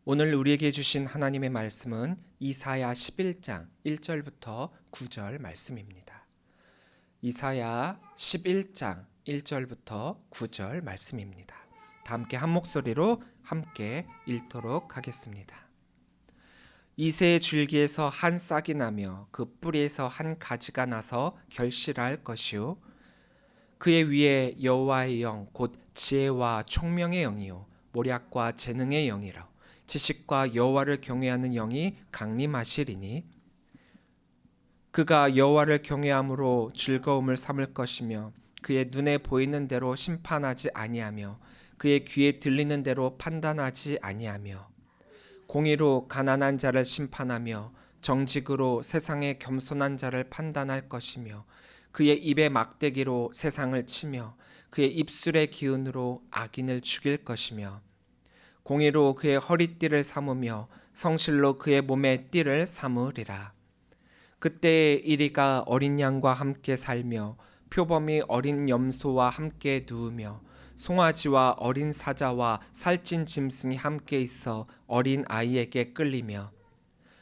오늘 우리에게 주신 하나님의 말씀은 이사야 11장 1절부터 9절 말씀입니다. 이사야 11장 1절부터 9절 말씀입니다. 다 함께 한 목소리로 함께 읽도록 하겠습니다. 이새의 줄기에서 한 싹이 나며 그 뿌리에서 한 가지가 나서 결실할 것이요 그의 위에 여호와의 영 곧 지혜와 총명의 영이요 모략과 재능의 영이라 지식과 여호와를 경외하는 영이 강림하시리니 그가 여호와를 경외함으로 즐거움을 삼을 것이며 그의 눈에 보이는 대로 심판하지 아니하며 그의 귀에 들리는 대로 판단하지 아니하며 공의로 가난한 자를 심판하며 정직으로 세상의 겸손한 자를 판단할 것이며 그의 입의 막대기로 세상을 치며 그의 입술의 기운으로 악인을 죽일 것이며 공의로 그의 허리띠를 삼으며 성실로 그의 몸에 띠를 삼으리라. 그때에 이리가 어린 양과 함께 살며 표범이 어린 염소와 함께 누우며 송아지와 어린 사자와 살찐 짐승이 함께 있어 어린 아이에게 끌리며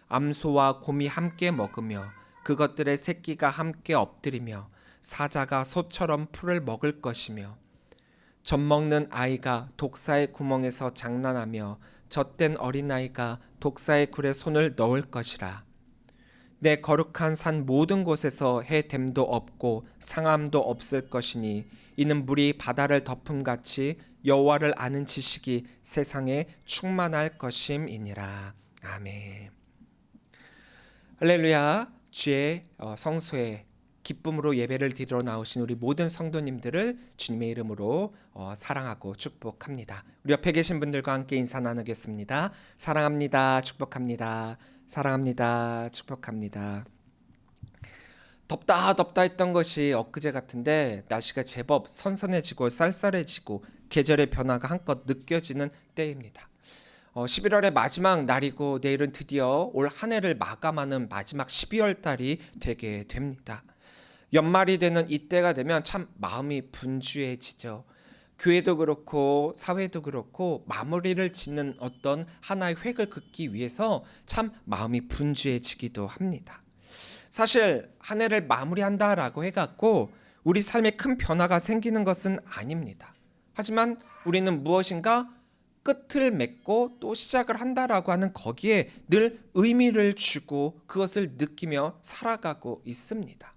암소와 곰이 함께 먹으며 그것들의 새끼가 함께 엎드리며 사자가 소처럼 풀을 먹을 것이며 젖 먹는 아이가 독사의 구멍에서 장난하며 젖된 어린아이가 독사의 굴에 손을 넣을 것이라. 내 거룩한 산 모든 곳에서 해됨도 없고 상함도 없을 것이니 이는 물이 바다를 덮음같이 여호와를 아는 지식이 세상에 충만할 것임이니라. 아멘. 할렐루야. 주의 성소에 기쁨으로 예배를 드리러 나오신 우리 모든 성도님들을 주님의 이름으로 사랑하고 축복합니다. 우리 옆에 계신 분들과 함께 인사 나누겠습니다. 사랑합니다. 축복합니다. 사랑합니다. 축복합니다. 덥다 했던 것이 엊그제 같은데 날씨가 제법 선선해지고 쌀쌀해지고 계절의 변화가 한껏 느껴지는 때입니다. 11월의 마지막 날이고 내일은 드디어 올 한 해를 마감하는 마지막 12월 달이 되게 됩니다. 연말이 되는 이때가 되면 참 마음이 분주해지죠. 교회도 그렇고 사회도 그렇고 마무리를 짓는 어떤 하나의 획을 긋기 위해서 참 마음이 분주해지기도 합니다. 사실 한 해를 마무리한다라고 해갖고 우리 삶에 큰 변화가 생기는 것은 아닙니다. 하지만 우리는 무엇인가 끝을 맺고 또 시작을 한다라고 하는 거기에 늘 의미를 주고 그것을 느끼며 살아가고 있습니다.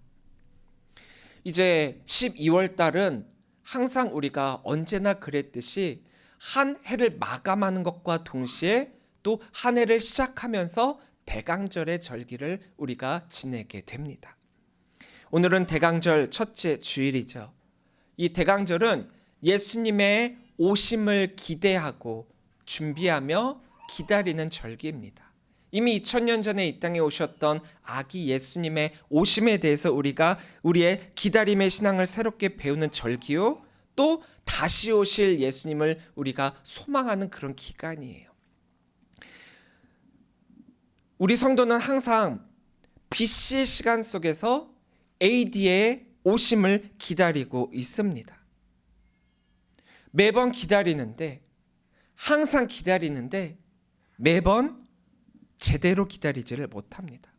이제 12월 달은 항상 우리가 언제나 그랬듯이 한 해를 마감하는 것과 동시에 또 한 해를 시작하면서 대강절의 절기를 우리가 지내게 됩니다. 오늘은 대강절 첫째 주일이죠. 이 대강절은 예수님의 오심을 기대하고 준비하며 기다리는 절기입니다. 이미 2000년 전에 이 땅에 오셨던 아기 예수님의 오심에 대해서 우리가 우리의 기다림의 신앙을 새롭게 배우는 절기요, 또 다시 오실 예수님을 우리가 소망하는 그런 기간이에요. 우리 성도는 항상 BC의 시간 속에서 AD의 오심을 기다리고 있습니다. 매번 기다리는데, 항상 기다리는데 매번 제대로 기다리지를 못합니다.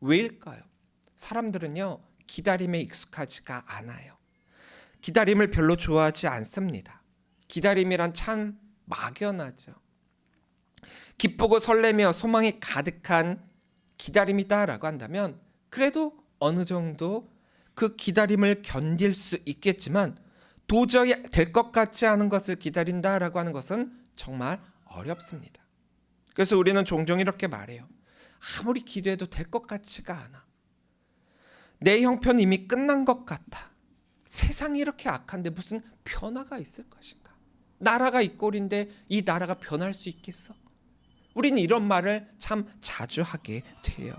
왜일까요? 사람들은요, 기다림에 익숙하지가 않아요. 기다림을 별로 좋아하지 않습니다. 기다림이란 참 막연하죠. 기쁘고 설레며 소망이 가득한 기다림이다라고 한다면 그래도 어느 정도 그 기다림을 견딜 수 있겠지만 도저히 될 것 같지 않은 것을 기다린다라고 하는 것은 정말 어렵습니다. 그래서 우리는 종종 이렇게 말해요. 아무리 기도해도 될 것 같지가 않아. 내 형편은 이미 끝난 것 같아. 세상이 이렇게 악한데 무슨 변화가 있을 것인가? 나라가 이 꼴인데 이 나라가 변할 수 있겠어? 우리는 이런 말을 참 자주 하게 돼요.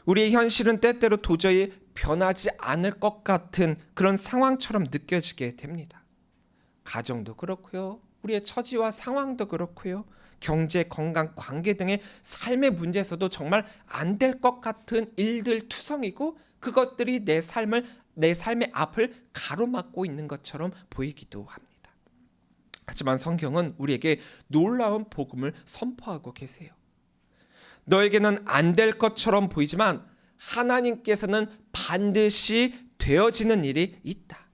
우리의 현실은 때때로 도저히 변하지 않을 것 같은 그런 상황처럼 느껴지게 됩니다. 가정도 그렇고요. 우리의 처지와 상황도 그렇고요. 경제, 건강, 관계 등의 삶의 문제에서도 정말 안 될 것 같은 일들 투성이고 그것들이 내 삶의 앞을 가로막고 있는 것처럼 보이기도 합니다. 하지만 성경은 우리에게 놀라운 복음을 선포하고 계세요. 너에게는 안 될 것처럼 보이지만 하나님께서는 반드시 되어지는 일이 있다.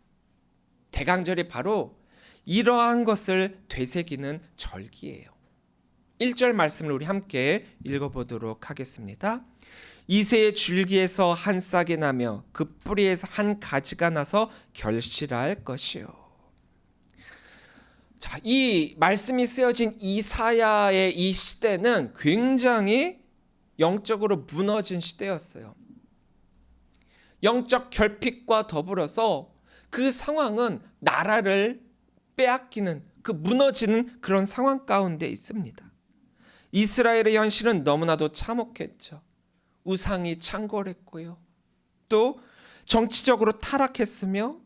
대강절이 바로 이러한 것을 되새기는 절기예요. 1절 말씀을 우리 함께 읽어보도록 하겠습니다. 이새의 줄기에서 한 싹이 나며 그 뿌리에서 한 가지가 나서 결실할 것이요. 자, 이 말씀이 쓰여진 이사야의 이 시대는 굉장히 영적으로 무너진 시대였어요. 영적 결핍과 더불어서 그 상황은 나라를 빼앗기는, 그 무너지는 그런 상황 가운데 있습니다. 이스라엘의 현실은 너무나도 참혹했죠. 우상이 창궐했고요. 또 정치적으로 타락했으며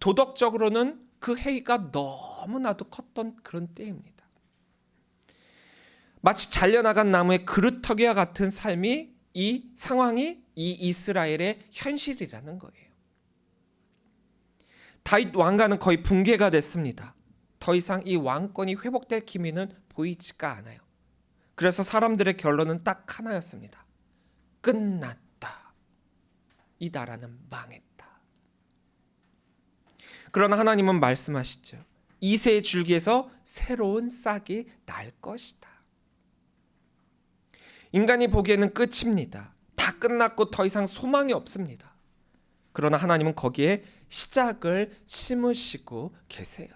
도덕적으로는 그 해이가 너무나도 컸던 그런 때입니다. 마치 잘려나간 나무의 그루터기와 같은 삶이, 이 상황이 이 이스라엘의 현실이라는 거예요. 다윗 왕가는 거의 붕괴가 됐습니다. 더 이상 이 왕권이 회복될 기미는 보이지가 않아요. 그래서 사람들의 결론은 딱 하나였습니다. 끝났다. 이 나라는 망했다. 그러나 하나님은 말씀하시죠. 이새의 줄기에서 새로운 싹이 날 것이다. 인간이 보기에는 끝입니다. 다 끝났고 더 이상 소망이 없습니다. 그러나 하나님은 거기에 시작을 심으시고 계세요.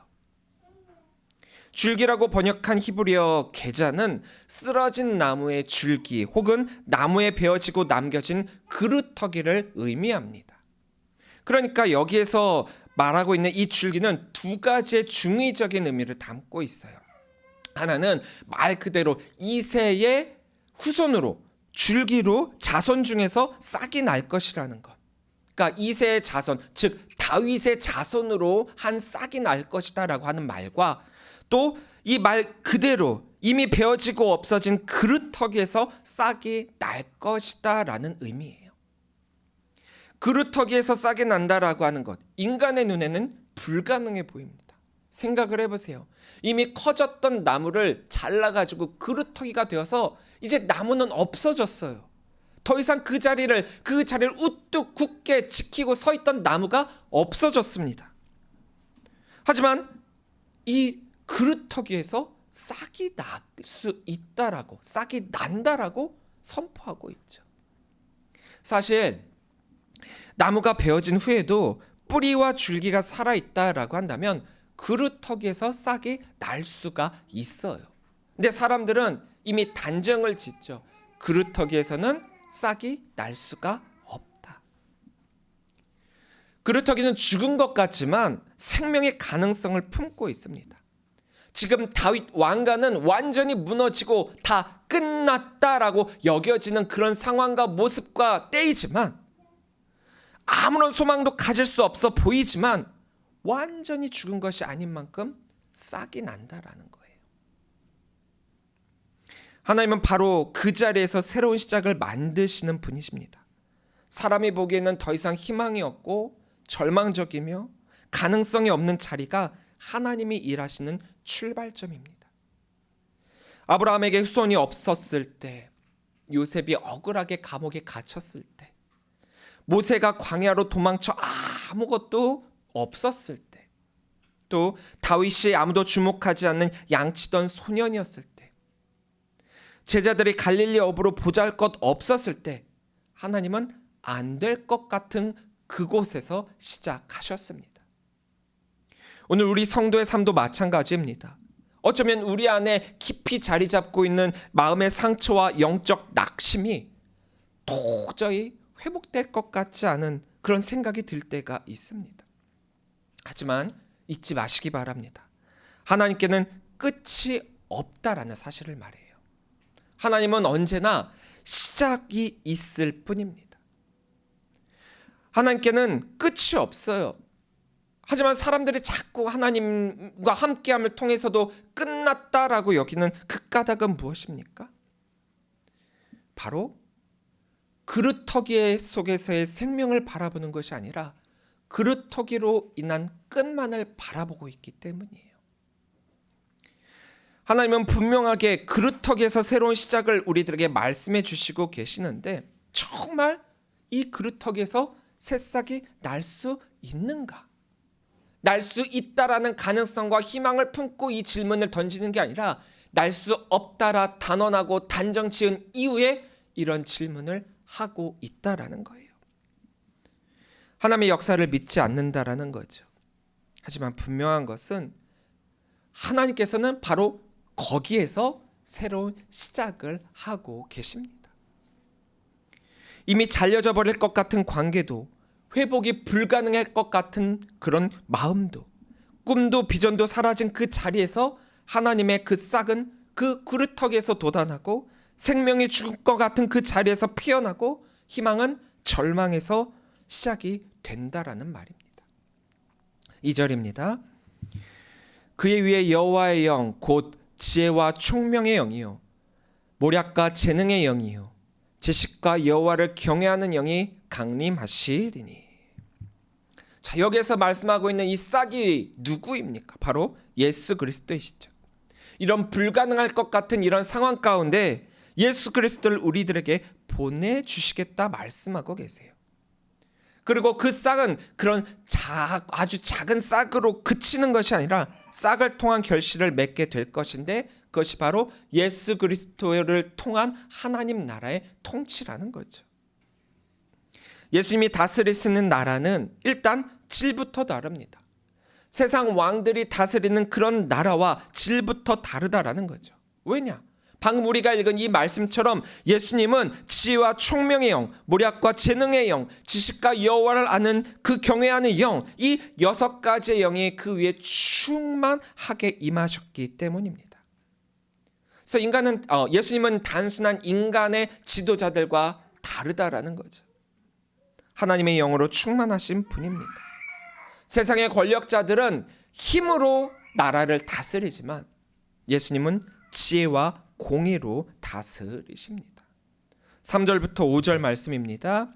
줄기라고 번역한 히브리어 게자는 쓰러진 나무의 줄기 혹은 나무에 베어지고 남겨진 그루터기를 의미합니다. 그러니까 여기에서 말하고 있는 이 줄기는 두 가지의 중의적인 의미를 담고 있어요. 하나는 말 그대로 이새의 후손으로, 줄기로 자손 중에서 싹이 날 것이라는 것. 그러니까 이새의 자손, 즉 다윗의 자손으로 한 싹이 날 것이다 라고 하는 말과, 또 이 말 그대로 이미 베어지고 없어진 그루터기에서 싹이 날 것이다 라는 의미예요. 그루터기에서 싹이 난다라고 하는 것, 인간의 눈에는 불가능해 보입니다. 생각을 해보세요. 이미 커졌던 나무를 잘라가지고 그루터기가 되어서 이제 나무는 없어졌어요. 더 이상 그 자리를 우뚝 굳게 지키고 서 있던 나무가 없어졌습니다. 하지만 이 그루터기에서 싹이 날 수 있다라고, 싹이 난다라고 선포하고 있죠. 사실 나무가 베어진 후에도 뿌리와 줄기가 살아있다라고 한다면 그루터기에서 싹이 날 수가 있어요. 근데 사람들은 이미 단정을 짓죠. 그루터기에서는 싹이 날 수가 없다. 그루터기는 죽은 것 같지만 생명의 가능성을 품고 있습니다. 지금 다윗 왕가는 완전히 무너지고 다 끝났다라고 여겨지는 그런 상황과 모습과 때이지만, 아무런 소망도 가질 수 없어 보이지만 완전히 죽은 것이 아닌 만큼 싹이 난다라는 거예요. 하나님은 바로 그 자리에서 새로운 시작을 만드시는 분이십니다. 사람이 보기에는 더 이상 희망이 없고 절망적이며 가능성이 없는 자리가 하나님이 일하시는 출발점입니다. 아브라함에게 후손이 없었을 때, 요셉이 억울하게 감옥에 갇혔을 때, 모세가 광야로 도망쳐 아무것도 없었을 때, 또 다윗이 아무도 주목하지 않는 양치던 소년이었을 때, 제자들이 갈릴리 어부로 보잘것 없었을 때, 하나님은 안 될 것 같은 그곳에서 시작하셨습니다. 오늘 우리 성도의 삶도 마찬가지입니다. 어쩌면 우리 안에 깊이 자리 잡고 있는 마음의 상처와 영적 낙심이 도저히 회복될 것 같지 않은 그런 생각이 들 때가 있습니다. 하지만 잊지 마시기 바랍니다. 하나님께는 끝이 없다라는 사실을 말해요. 하나님은 언제나 시작이 있을 뿐입니다. 하나님께는 끝이 없어요. 하지만 사람들이 자꾸 하나님과 함께함을 통해서도 끝났다라고 여기는 그 까닭은 무엇입니까? 바로 그루터기 속에서의 생명을 바라보는 것이 아니라 그루터기로 인한 끝만을 바라보고 있기 때문이에요. 하나님은 분명하게 그루터기에서 새로운 시작을 우리들에게 말씀해 주시고 계시는데 정말 이 그루터기에서 새싹이 날 수 있는가? 날 수 있다라는 가능성과 희망을 품고 이 질문을 던지는 게 아니라 날 수 없다라 단언하고 단정 지은 이후에 이런 질문을 하고 있다라는 거예요. 하나님의 역사를 믿지 않는다라는 거죠. 하지만 분명한 것은 하나님께서는 바로 거기에서 새로운 시작을 하고 계십니다. 이미 잘려져 버릴 것 같은 관계도, 회복이 불가능할 것 같은 그런 마음도, 꿈도 비전도 사라진 그 자리에서 하나님의 그 싹은 그 그루터기에서 돋아나고, 생명이 죽을 것 같은 그 자리에서 피어나고, 희망은 절망에서 시작이 된다라는 말입니다. 2절입니다. 그의 위에 여호와의 영 곧 지혜와 총명의 영이요 모략과 재능의 영이요 지식과 여호와를 경외하는 영이 강림하시리니. 자, 여기에서 말씀하고 있는 이 싹이 누구입니까? 바로 예수 그리스도이시죠. 이런 불가능할 것 같은 이런 상황 가운데 예수 그리스도를 우리들에게 보내주시겠다 말씀하고 계세요. 그리고 그 싹은 그런 아주 작은 싹으로 그치는 것이 아니라 싹을 통한 결실을 맺게 될 것인데, 그것이 바로 예수 그리스도를 통한 하나님 나라의 통치라는 거죠. 예수님이 다스리시는 나라는 일단 질부터 다릅니다. 세상 왕들이 다스리는 그런 나라와 질부터 다르다라는 거죠. 왜냐? 방금 우리가 읽은 이 말씀처럼 예수님은 지혜와 총명의 영, 모략과 재능의 영, 지식과 여호와를 아는 그 경외하는 영, 이 6가지의 영이 그 위에 충만하게 임하셨기 때문입니다. 그래서 예수님은 단순한 인간의 지도자들과 다르다라는 거죠. 하나님의 영으로 충만하신 분입니다. 세상의 권력자들은 힘으로 나라를 다스리지만 예수님은 지혜와 공의로 다스리십니다. 3절부터 5절 말씀입니다.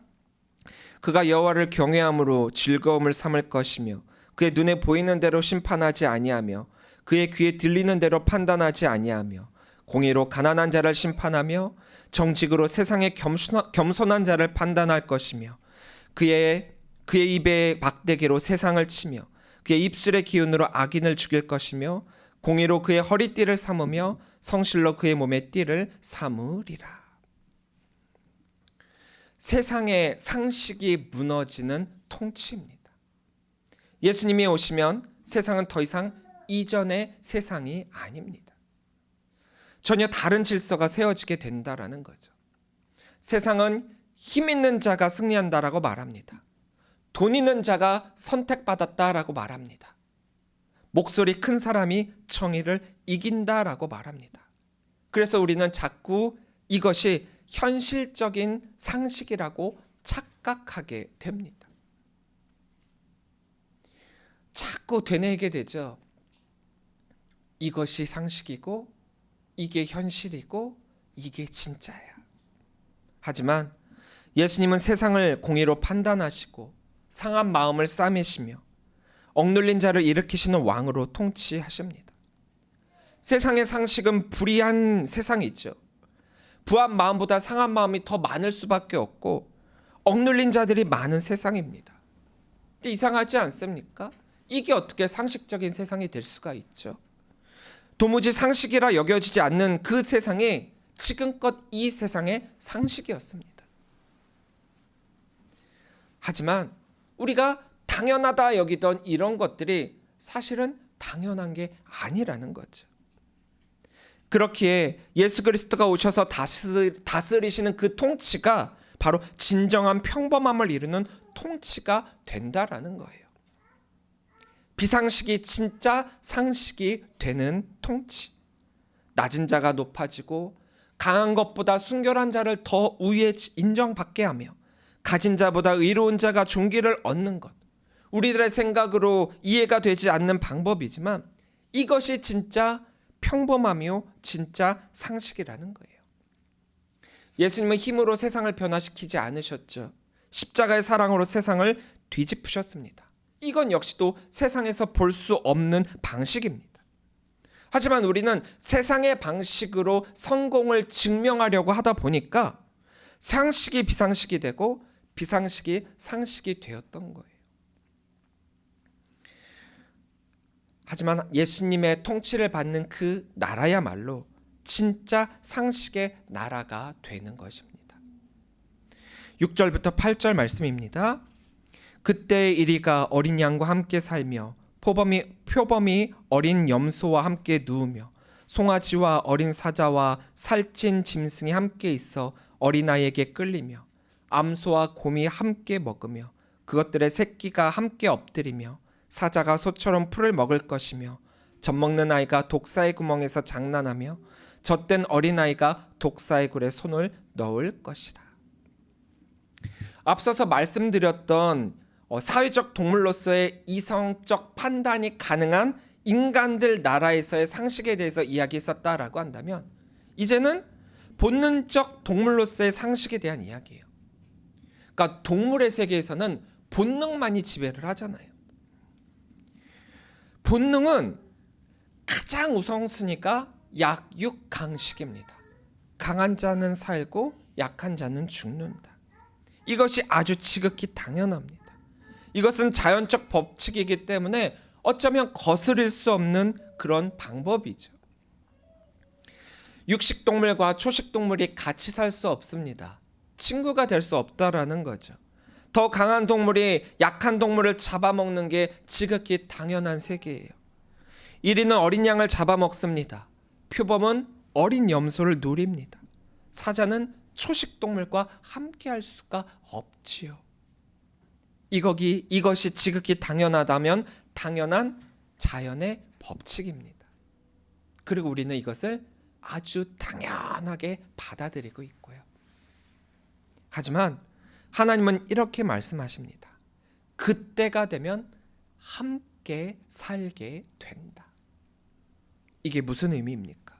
그가 여호와를 경외함으로 즐거움을 삼을 것이며 그의 눈에 보이는 대로 심판하지 아니하며 그의 귀에 들리는 대로 판단하지 아니하며 공의로 가난한 자를 심판하며 정직으로 세상의 겸손한 자를 판단할 것이며 그의 입의 막대기로 세상을 치며 그의 입술의 기운으로 악인을 죽일 것이며 공의로 그의 허리띠를 삼으며 성실로 그의 몸의 띠를 삼으리라. 세상의 상식이 무너지는 통치입니다. 예수님이 오시면 세상은 더 이상 이전의 세상이 아닙니다. 전혀 다른 질서가 세워지게 된다라는 거죠. 세상은 힘 있는 자가 승리한다라고 말합니다. 돈 있는 자가 선택받았다라고 말합니다. 목소리 큰 사람이 정의를 이긴다라고 말합니다. 그래서 우리는 자꾸 이것이 현실적인 상식이라고 착각하게 됩니다. 자꾸 되뇌이게 되죠. 이것이 상식이고 이게 현실이고 이게 진짜야. 하지만 예수님은 세상을 공의로 판단하시고 상한 마음을 싸매시며 억눌린 자를 일으키시는 왕으로 통치하십니다. 세상의 상식은 불의한 세상이죠. 부한 마음보다 상한 마음이 더 많을 수밖에 없고 억눌린 자들이 많은 세상입니다. 근데 이상하지 않습니까? 이게 어떻게 상식적인 세상이 될 수가 있죠? 도무지 상식이라 여겨지지 않는 그 세상이 지금껏 이 세상의 상식이었습니다. 하지만 우리가 당연하다 여기던 이런 것들이 사실은 당연한 게 아니라는 거죠. 그렇기에 예수 그리스도가 오셔서 다스리시는 그 통치가 바로 진정한 평범함을 이루는 통치가 된다라는 거예요. 비상식이 진짜 상식이 되는 통치. 낮은 자가 높아지고 강한 것보다 순결한 자를 더 우위에 인정받게 하며 가진 자보다 의로운 자가 존귀를 얻는 것. 우리들의 생각으로 이해가 되지 않는 방법이지만 이것이 진짜 평범하며 진짜 상식이라는 거예요. 예수님은 힘으로 세상을 변화시키지 않으셨죠. 십자가의 사랑으로 세상을 뒤집으셨습니다. 이건 역시도 세상에서 볼 수 없는 방식입니다. 하지만 우리는 세상의 방식으로 성공을 증명하려고 하다 보니까 상식이 비상식이 되고 비상식이 상식이 되었던 거예요. 하지만 예수님의 통치를 받는 그 나라야말로 진짜 상식의 나라가 되는 것입니다. 6절부터 8절 말씀입니다. 그때 이리가 어린 양과 함께 살며 표범이 어린 염소와 함께 누우며 송아지와 어린 사자와 살찐 짐승이 함께 있어 어린아이에게 끌리며 암소와 곰이 함께 먹으며 그것들의 새끼가 함께 엎드리며 사자가 소처럼 풀을 먹을 것이며 젖먹는 아이가 독사의 구멍에서 장난하며 젖된 어린아이가 독사의 굴에 손을 넣을 것이라. 앞서서 말씀드렸던 사회적 동물로서의 이성적 판단이 가능한 인간들 나라에서의 상식에 대해서 이야기했었다라고 한다면 이제는 본능적 동물로서의 상식에 대한 이야기예요. 그러니까 동물의 세계에서는 본능만이 지배를 하잖아요. 본능은 가장 우선순위가 약육강식입니다. 강한 자는 살고 약한 자는 죽는다. 이것이 아주 지극히 당연합니다. 이것은 자연적 법칙이기 때문에 어쩌면 거스릴 수 없는 그런 방법이죠. 육식동물과 초식동물이 같이 살 수 없습니다. 친구가 될 수 없다라는 거죠. 더 강한 동물이 약한 동물을 잡아먹는 게 지극히 당연한 세계예요. 이리는 어린 양을 잡아먹습니다. 표범은 어린 염소를 노립니다. 사자는 초식동물과 함께할 수가 없지요. 이것이 지극히 당연하다면 당연한 자연의 법칙입니다. 그리고 우리는 이것을 아주 당연하게 받아들이고 있고요. 하지만 하나님은 이렇게 말씀하십니다. 그때가 되면 함께 살게 된다. 이게 무슨 의미입니까?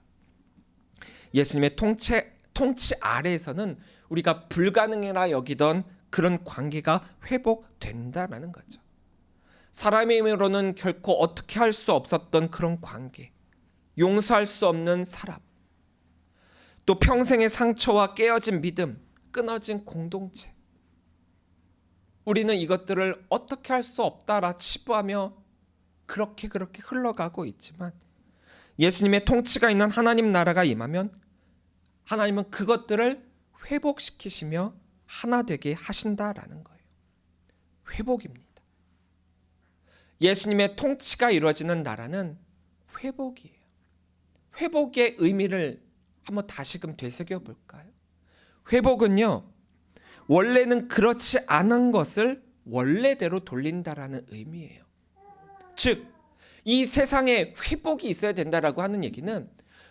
예수님의 통치 아래에서는 우리가 불가능이라 여기던 그런 관계가 회복된다라는 거죠. 사람의 힘으로는 결코 어떻게 할 수 없었던 그런 관계, 용서할 수 없는 사람, 또 평생의 상처와 깨어진 믿음, 끊어진 공동체. 우리는 이것들을 어떻게 할 수 없다라 치부하며 그렇게 흘러가고 있지만 예수님의 통치가 있는 하나님 나라가 임하면 하나님은 그것들을 회복시키시며 하나 되게 하신다라는 거예요. 회복입니다. 예수님의 통치가 이루어지는 나라는 회복이에요. 회복의 의미를 한번 다시금 되새겨 볼까요? 회복은요, 원래는 그렇지 않은 것을 원래대로 돌린다라는 의미예요. 즉, 이 세상에 회복이 있어야 된다라고 하는 얘기는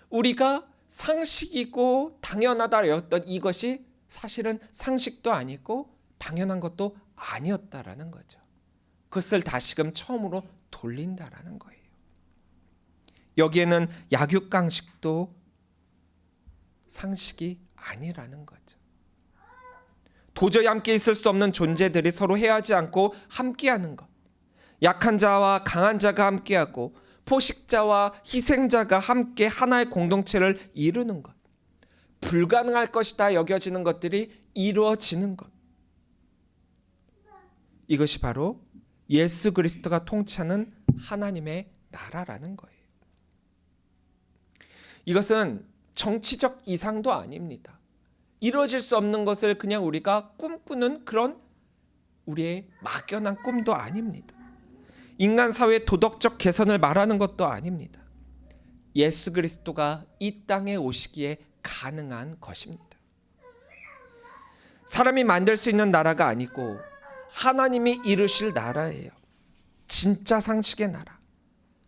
우리가 상식이고 당연하다였던 이것이 사실은 상식도 아니고 당연한 것도 아니었다라는 거죠. 그것을 다시금 처음으로 돌린다라는 거예요. 여기에는 약육강식도 상식이 아니라는 거죠. 도저히 함께 있을 수 없는 존재들이 서로 해하지 않고 함께하는 것. 약한 자와 강한 자가 함께하고 포식자와 희생자가 함께 하나의 공동체를 이루는 것. 불가능할 것이다 여겨지는 것들이 이루어지는 것. 이것이 바로 예수 그리스도가 통치하는 하나님의 나라라는 거예요. 이것은 정치적 이상도 아닙니다. 이루어질 수 없는 것을 그냥 우리가 꿈꾸는 그런 우리의 막연한 꿈도 아닙니다. 인간 사회의 도덕적 개선을 말하는 것도 아닙니다. 예수 그리스도가 이 땅에 오시기에 가능한 것입니다. 사람이 만들 수 있는 나라가 아니고 하나님이 이루실 나라예요. 진짜 상식의 나라,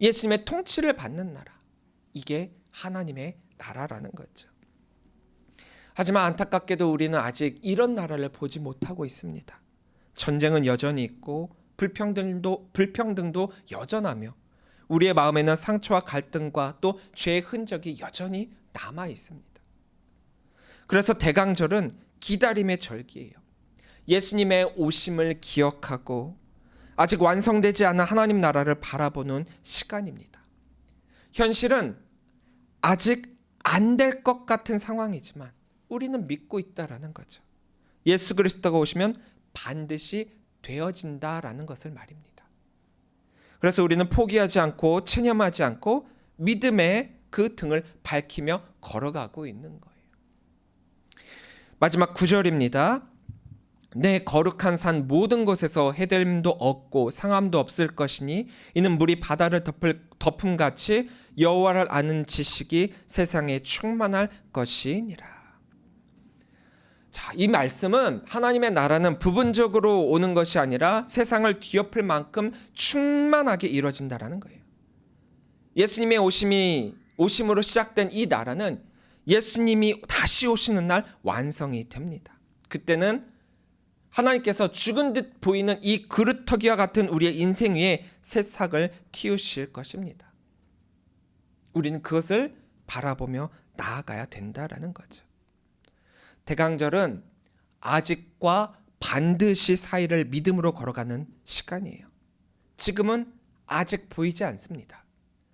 예수님의 통치를 받는 나라, 이게 하나님의 나라라는 거죠. 하지만 안타깝게도 우리는 아직 이런 나라를 보지 못하고 있습니다. 전쟁은 여전히 있고 불평등도 여전하며 우리의 마음에는 상처와 갈등과 또 죄의 흔적이 여전히 남아 있습니다. 그래서 대강절은 기다림의 절기예요. 예수님의 오심을 기억하고 아직 완성되지 않은 하나님 나라를 바라보는 시간입니다. 현실은 아직 안 될 것 같은 상황이지만 우리는 믿고 있다라는 거죠. 예수 그리스도가 오시면 반드시 되어진다라는 것을 말입니다. 그래서 우리는 포기하지 않고 체념하지 않고 믿음의 그 등을 밝히며 걸어가고 있는 거예요. 마지막 9절입니다. 내 거룩한 산 모든 곳에서 해됨도 없고 상함도 없을 것이니 이는 물이 바다를 덮음같이 여호와를 아는 지식이 세상에 충만할 것이니라. 자, 이 말씀은 하나님의 나라는 부분적으로 오는 것이 아니라 세상을 뒤엎을 만큼 충만하게 이루어진다라는 거예요. 예수님의 오심으로 시작된 이 나라는 예수님이 다시 오시는 날 완성이 됩니다. 그때는 하나님께서 죽은 듯 보이는 이 그루터기와 같은 우리의 인생 위에 새싹을 틔우실 것입니다. 우리는 그것을 바라보며 나아가야 된다라는 거죠. 대강절은 아직과 반드시 사이를 믿음으로 걸어가는 시간이에요. 지금은 아직 보이지 않습니다.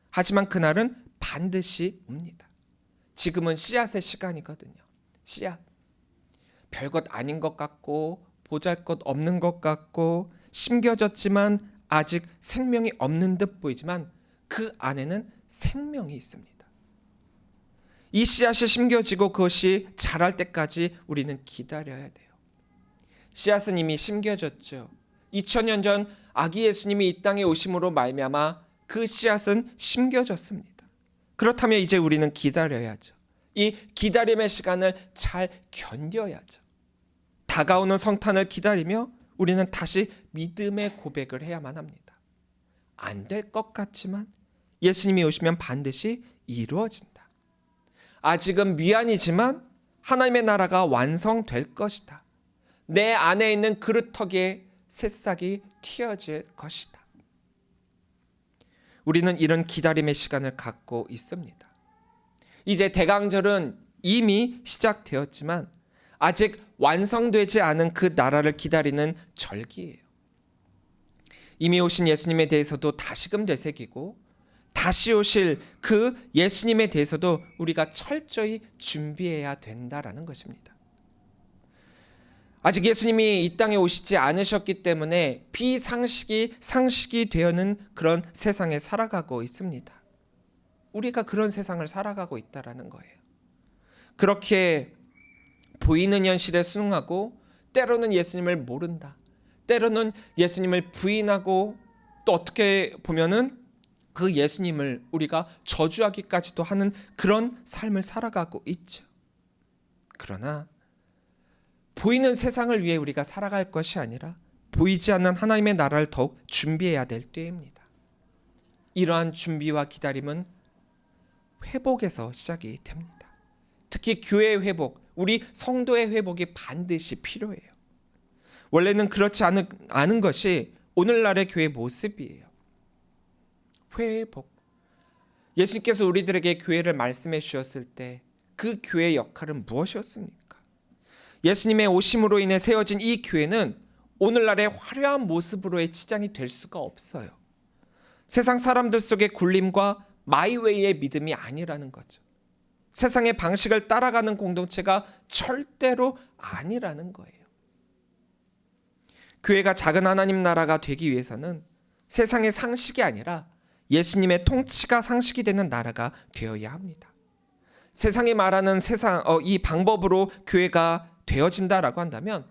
하지만 그날은 반드시 옵니다. 지금은 씨앗의 시간이거든요. 씨앗. 별것 아닌 것 같고 보잘것 없는 것 같고 심겨졌지만 아직 생명이 없는 듯 보이지만 그 안에는 생명이 있습니다. 이 씨앗이 심겨지고 그것이 자랄 때까지 우리는 기다려야 돼요. 씨앗은 이미 심겨졌죠. 2000년 전 아기 예수님이 이 땅에 오심으로 말미암아 그 씨앗은 심겨졌습니다. 그렇다면 이제 우리는 기다려야죠. 이 기다림의 시간을 잘 견뎌야죠. 다가오는 성탄을 기다리며 우리는 다시 믿음의 고백을 해야만 합니다. 안 될 것 같지만 예수님이 오시면 반드시 이루어진다. 아직은 미완이지만 하나님의 나라가 완성될 것이다. 내 안에 있는 그루터기에 새싹이 튀어질 것이다. 우리는 이런 기다림의 시간을 갖고 있습니다. 이제 대강절은 이미 시작되었지만 아직 완성되지 않은 그 나라를 기다리는 절기예요. 이미 오신 예수님에 대해서도 다시금 되새기고 다시 오실 그 예수님에 대해서도 우리가 철저히 준비해야 된다라는 것입니다. 아직 예수님이 이 땅에 오시지 않으셨기 때문에 비상식이 상식이 되어는 그런 세상에 살아가고 있습니다. 우리가 그런 세상을 살아가고 있다라는 거예요. 그렇게 보이는 현실에 순응하고 때로는 예수님을 모른다. 때로는 예수님을 부인하고 또 어떻게 보면은 그 예수님을 우리가 저주하기까지도 하는 그런 삶을 살아가고 있죠. 그러나 보이는 세상을 위해 우리가 살아갈 것이 아니라 보이지 않는 하나님의 나라를 더욱 준비해야 될 때입니다. 이러한 준비와 기다림은 회복에서 시작이 됩니다. 특히 교회의 회복, 우리 성도의 회복이 반드시 필요해요. 원래는 그렇지 않은 것이 오늘날의 교회 모습이에요. 회복. 예수님께서 우리들에게 교회를 말씀해 주셨을 때 그 교회의 역할은 무엇이었습니까? 예수님의 오심으로 인해 세워진 이 교회는 오늘날의 화려한 모습으로의 치장이 될 수가 없어요. 세상 사람들 속의 굴림과 마이웨이의 믿음이 아니라는 거죠. 세상의 방식을 따라가는 공동체가 절대로 아니라는 거예요. 교회가 작은 하나님 나라가 되기 위해서는 세상의 상식이 아니라 예수님의 통치가 상식이 되는 나라가 되어야 합니다. 세상이 말하는 이 방법으로 교회가 되어진다라고 한다면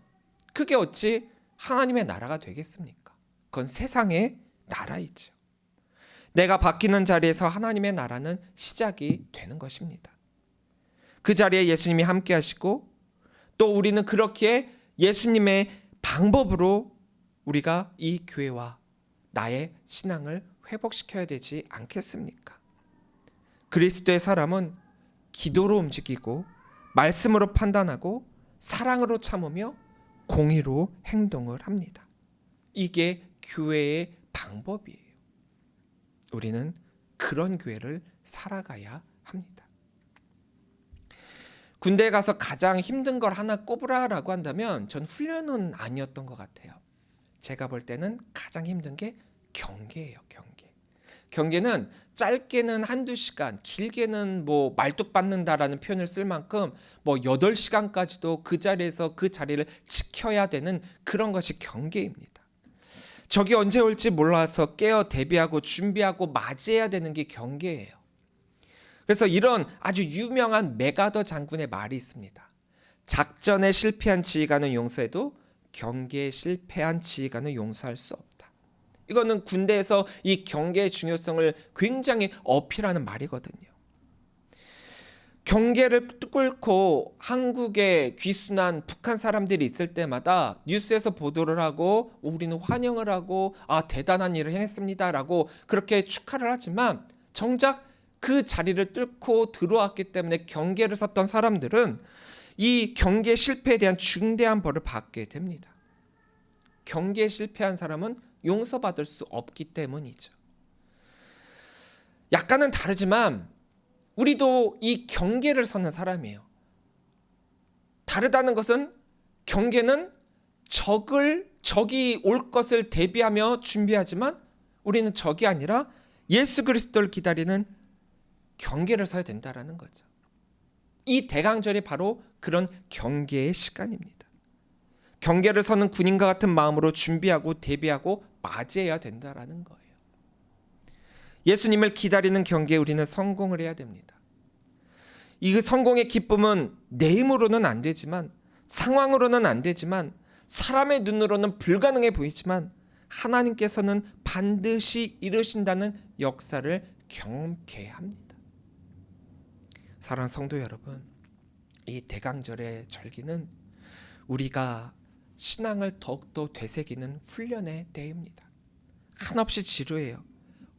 그게 어찌 하나님의 나라가 되겠습니까? 그건 세상의 나라이죠. 내가 바뀌는 자리에서 하나님의 나라는 시작이 되는 것입니다. 그 자리에 예수님이 함께 하시고 또 우리는 그렇게 예수님의 방법으로 우리가 이 교회와 나의 신앙을 회복시켜야 되지 않겠습니까? 그리스도의 사람은 기도로 움직이고 말씀으로 판단하고 사랑으로 참으며 공의로 행동을 합니다. 이게 교회의 방법이에요. 우리는 그런 교회를 살아가야 합니다. 군대에 가서 가장 힘든 걸 하나 꼽으라라고 한다면 전 훈련은 아니었던 것 같아요. 제가 볼 때는 가장 힘든 게 경계예요. 경계는 짧게는 한두 시간, 길게는 뭐 말뚝박는다라는 표현을 쓸 만큼 뭐 8시간까지도 그 자리에서 그 자리를 지켜야 되는 그런 것이 경계입니다. 적이 언제 올지 몰라서 깨어 대비하고 준비하고 맞이해야 되는 게 경계예요. 그래서 이런 아주 유명한 메가더 장군의 말이 있습니다. 작전에 실패한 지휘관은 용서해도 경계에 실패한 지휘관은 용서할 수 없다. 이거는 군대에서 이 경계의 중요성을 굉장히 어필하는 말이거든요. 경계를 뚫고 한국에 귀순한 북한 사람들이 있을 때마다 뉴스에서 보도를 하고 우리는 환영을 하고 대단한 일을 행했습니다라고 그렇게 축하를 하지만 정작 그 자리를 뚫고 들어왔기 때문에 경계를 섰던 사람들은 이 경계 실패에 대한 중대한 벌을 받게 됩니다. 경계에 실패한 사람은 용서받을 수 없기 때문이죠. 약간은 다르지만 우리도 이 경계를 서는 사람이에요. 다르다는 것은 경계는 적이 올 것을 대비하며 준비하지만 우리는 적이 아니라 예수 그리스도를 기다리는 경계를 서야 된다라는 거죠. 이 대강절이 바로 그런 경계의 시간입니다. 경계를 서는 군인과 같은 마음으로 준비하고 대비하고 맞이해야 된다라는 거예요. 예수님을 기다리는 경계에 우리는 성공을 해야 됩니다. 이 성공의 기쁨은 내 힘으로는 안 되지만, 상황으로는 안 되지만, 사람의 눈으로는 불가능해 보이지만 하나님께서는 반드시 이루신다는 역사를 경험케 합니다. 사랑하는 성도 여러분, 이 대강절의 절기는 우리가 신앙을 더욱더 되새기는 훈련의 때입니다. 한없이 지루해요.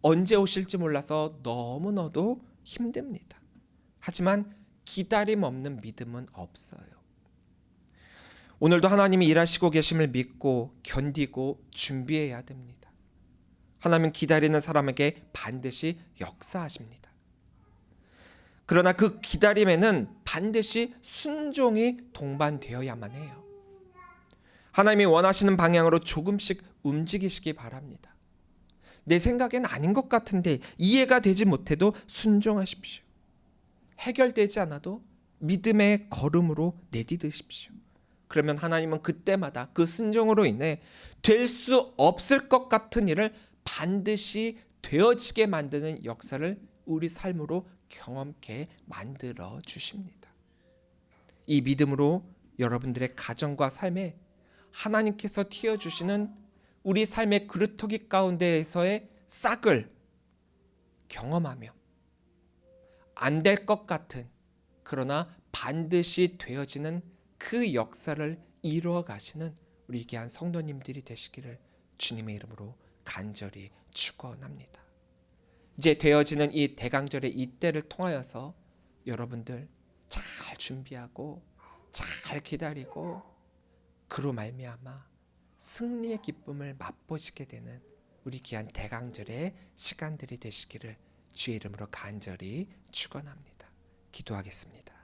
언제 오실지 몰라서 너무나도 힘듭니다. 하지만 기다림 없는 믿음은 없어요. 오늘도 하나님이 일하시고 계심을 믿고 견디고 준비해야 됩니다. 하나님 기다리는 사람에게 반드시 역사하십니다. 그러나 그 기다림에는 반드시 순종이 동반되어야만 해요. 하나님이 원하시는 방향으로 조금씩 움직이시기 바랍니다. 내 생각엔 아닌 것 같은데 이해가 되지 못해도 순종하십시오. 해결되지 않아도 믿음의 걸음으로 내디디십시오. 그러면 하나님은 그때마다 그 순종으로 인해 될 수 없을 것 같은 일을 반드시 되어지게 만드는 역사를 우리 삶으로 경험케 만들어 주십니다. 이 믿음으로 여러분들의 가정과 삶에 하나님께서 틔워주시는 우리 삶의 그루터기 가운데에서의 싹을 경험하며 안 될 것 같은 그러나 반드시 되어지는 그 역사를 이루어 가시는 우리 귀한 성도님들이 되시기를 주님의 이름으로 간절히 축원합니다. 이제 되어지는 이 대강절의 이때를 통하여서 여러분들 잘 준비하고 잘 기다리고 그로 말미암아 승리의 기쁨을 맛보시게 되는 우리 귀한 대강절의 시간들이 되시기를 주의 이름으로 간절히 축원합니다. 기도하겠습니다.